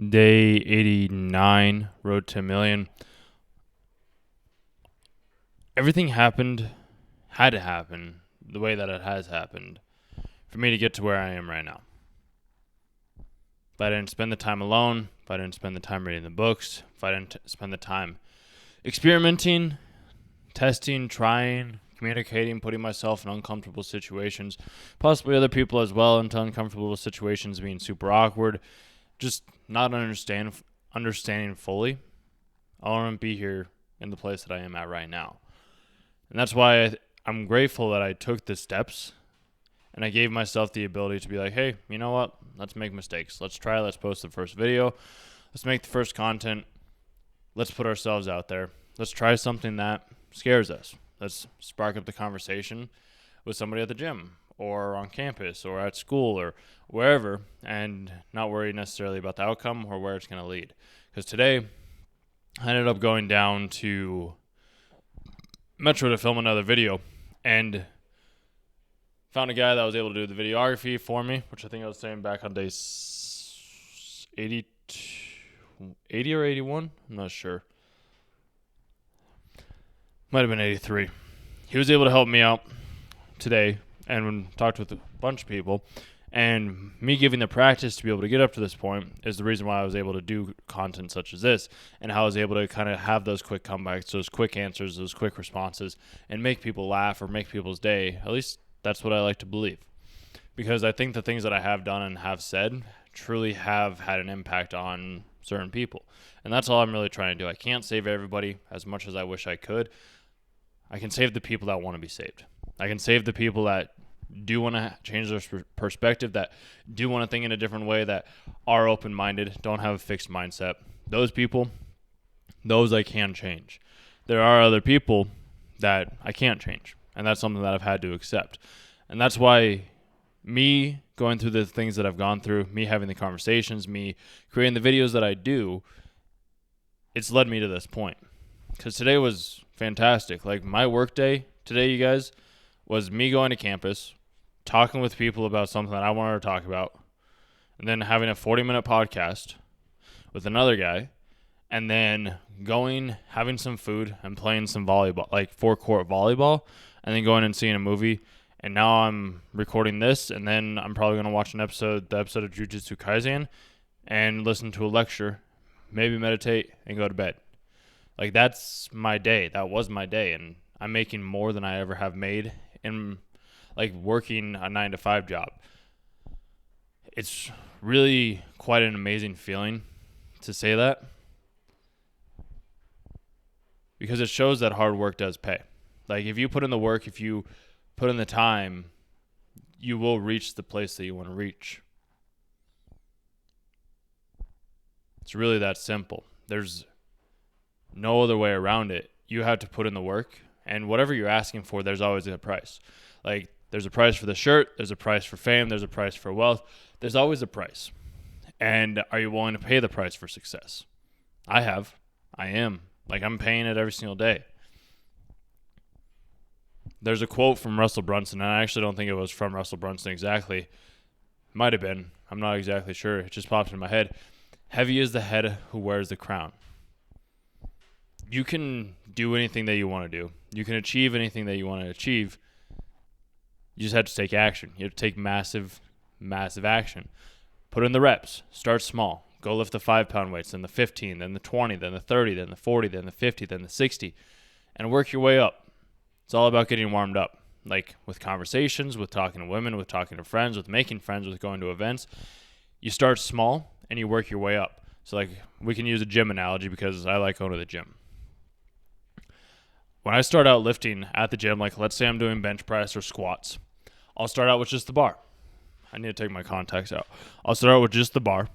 Day 89, Road to a Million. Everything had to happen the way that it has happened for me to get to where I am right now. If I didn't spend the time alone, if I didn't spend the time reading the books, if I didn't spend the time experimenting, testing, trying, communicating, putting myself in uncomfortable situations, possibly other people as well into uncomfortable situations, being super awkward, just not understanding fully, I wouldn't be here in the place that I am at right now. And that's why I'm grateful that I took the steps and I gave myself the ability to be like, hey, you know what? Let's make mistakes. Let's try. Let's post the first video. Let's make the first content. Let's put ourselves out there. Let's try something that scares us. Let's spark up the conversation with somebody at the gym or on campus or at school or wherever, and not worry necessarily about the outcome or where it's going to lead. Because today, I ended up going down to Metro to film another video and found a guy that was able to do the videography for me, which I think I was saying back on day 80, 80 or 81. I'm not sure. Might have been 83. He was able to help me out today and talked with a bunch of people. And me giving the practice to be able to get up to this point is the reason why I was able to do content such as this, and how I was able to kind of have those quick comebacks, those quick answers, those quick responses, and make people laugh or make people's day. At least that's what I like to believe. Because I think the things that I have done and have said truly have had an impact on certain people. And that's all I'm really trying to do. I can't save everybody as much as I wish I could. I can save the people that want to be saved. I can save the people that do want to change their perspective, that do want to think in a different way, that are open-minded, don't have a fixed mindset. Those people, those I can change. There are other people that I can't change, and that's something that I've had to accept. And that's why me going through the things that I've gone through, me having the conversations, me creating the videos that I do, it's led me to this point. Because today was fantastic. Like, my work day today, you guys, was me going to campus, talking with people about something that I wanted to talk about, and then having a 40-minute podcast with another guy, and then going, having some food, and playing some volleyball, like four-court volleyball, and then going and seeing a movie. And now I'm recording this, and then I'm probably going to watch the episode of Jujutsu Kaisen, and listen to a lecture, maybe meditate, and go to bed. Like, that's my day. That was my day, and I'm making more than I ever have made in, like, working a 9-to-5 job. It's really quite an amazing feeling to say that, because it shows that hard work does pay. Like, if you put in the work, if you put in the time, you will reach the place that you want to reach. It's really that simple. There's no other way around it. You have to put in the work, and whatever you're asking for, there's always a price. Like, there's a price for the shirt, there's a price for fame, there's a price for wealth. There's always a price. And are you willing to pay the price for success? I am. Like, I'm paying it every single day. There's a quote from Russell Brunson, and I actually don't think it was from Russell Brunson exactly. Might have been. I'm not exactly sure. It just popped in my head. Heavy is the head who wears the crown. You can do anything that you want to do. You can achieve anything that you want to achieve. You just have to take action. You have to take massive, massive action. Put in the reps. Start small. Go lift the 5-pound weights, then the 15, then the 20, then the 30, then the 40, then the 50, then the 60, and work your way up. It's all about getting warmed up. Like, with conversations, with talking to women, with talking to friends, with making friends, with going to events. You start small and you work your way up. So, like, we can use a gym analogy because I like going to the gym. When I start out lifting at the gym, like, let's say I'm doing bench press or squats, I'll start out with just the bar. I need to take my contacts out. I'll start out with just the bar,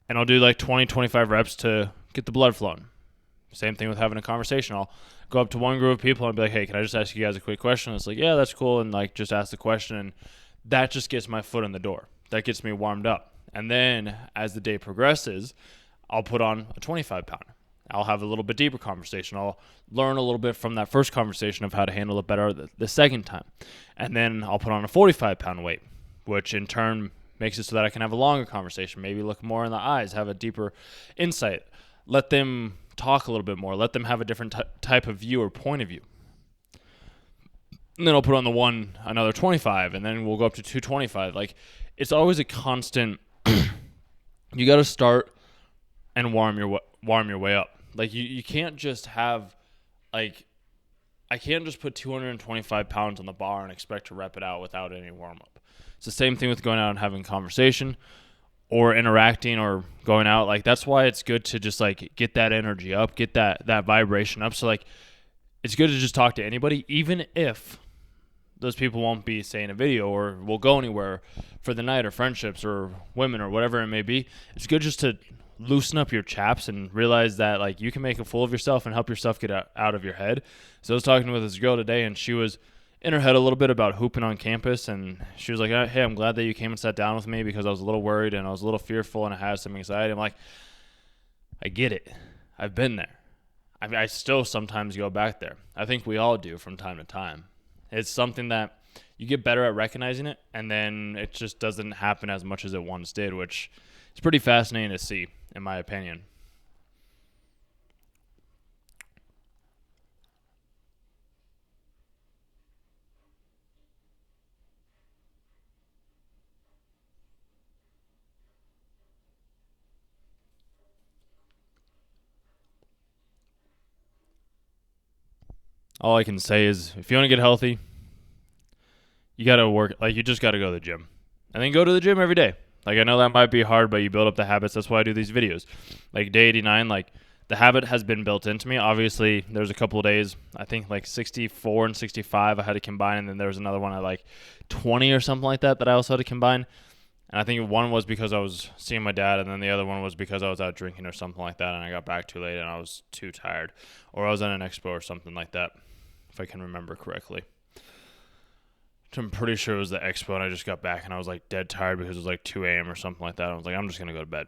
and I'll do like 20, 25 reps to get the blood flowing. Same thing with having a conversation. I'll go up to one group of people and be like, hey, can I just ask you guys a quick question? It's like, yeah, that's cool. And, like, just ask the question, and that just gets my foot in the door. That gets me warmed up. And then as the day progresses, I'll put on a 25-pounder. I'll have a little bit deeper conversation. I'll learn a little bit from that first conversation of how to handle it better the second time. And then I'll put on a 45-pound weight, which in turn makes it so that I can have a longer conversation, maybe look more in the eyes, have a deeper insight, let them talk a little bit more, let them have a different type of view or point of view. And then I'll put on another 25, and then we'll go up to 225. Like, it's always a constant. You got to start and warm your way up. Like, you can't just have, like, I can't just put 225 pounds on the bar and expect to rep it out without any warm up. It's the same thing with going out and having conversation or interacting or going out. Like, that's why it's good to just, like, get that energy up, get that vibration up. So, like, it's good to just talk to anybody, even if those people won't be saying a video or will go anywhere for the night or friendships or women or whatever it may be. It's good just to loosen up your chaps and realize that, like, you can make a fool of yourself and help yourself get out of your head. So I was talking with this girl today, and she was in her head a little bit about hooping on campus, and she was like, hey, I'm glad that you came and sat down with me because I was a little worried and I was a little fearful and I had some anxiety. I'm like, I get it. I've been there. I still sometimes go back there. I think we all do from time to time. It's something that you get better at recognizing it, and then it just doesn't happen as much as it once did, which is pretty fascinating to see, in my opinion. All I can say is, if you want to get healthy, you got to work. Like, you just got to go to the gym. And then go to the gym every day. Like, I know that might be hard, but you build up the habits. That's why I do these videos. Like, day 89, like, the habit has been built into me. Obviously, there's a couple of days, I think like 64 and 65 I had to combine, and then there was another one at like 20 or something like that I also had to combine. And I think one was because I was seeing my dad, and then the other one was because I was out drinking or something like that, and I got back too late and I was too tired. Or I was at an expo or something like that, if I can remember correctly. I'm pretty sure it was the expo, and I just got back and I was like dead tired because it was like 2 a.m. or something like that. I was like, I'm just going to go to bed.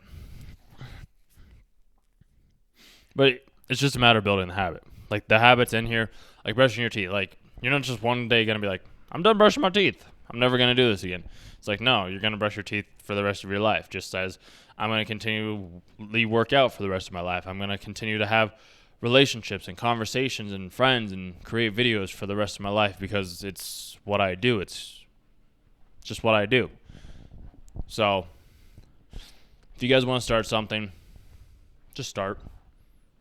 But it's just a matter of building the habit. Like, the habits in here, like brushing your teeth. Like, you're not just one day going to be like, I'm done brushing my teeth, I'm never going to do this again. It's like, no, you're going to brush your teeth for the rest of your life. Just as I'm going to continually work out for the rest of my life. I'm going to continue to have relationships and conversations and friends and create videos for the rest of my life because it's what I do. It's just what I do. So if you guys want to start something, just start.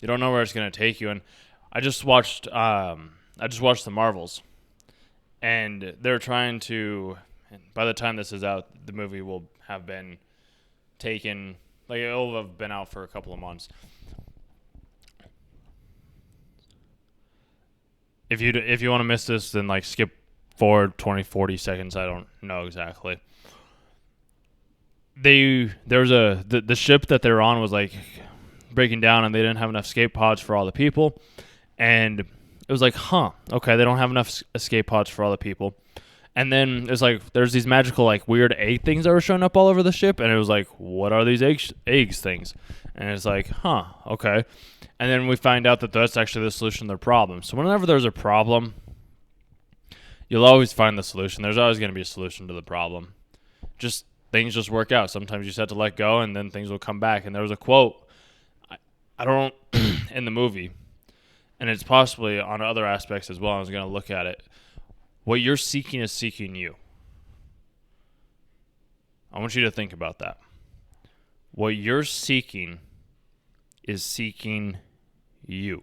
You don't know where it's going to take you. And I just watched The Marvels, and they're trying to, by the time this is out, the movie will have been taken, like, it'll have been out for a couple of months. If you want to miss this, then like skip forward 20, 40 seconds. I don't know exactly. The ship that they're on was like breaking down, and they didn't have enough escape pods for all the people. And it was like, okay, they don't have enough escape pods for all the people. And then there's these magical, like, weird egg things that were showing up all over the ship, and it was like, what are these eggs things? And it's like, okay. And then we find out that that's actually the solution to their problem. So whenever there's a problem, you'll always find the solution. There's always going to be a solution to the problem. Just things just work out. Sometimes you just have to let go, and then things will come back. And there was a quote, I don't in the movie, and it's possibly on other aspects as well. I was going to look at it. What you're seeking is seeking you. I want you to think about that. What you're seeking is seeking you.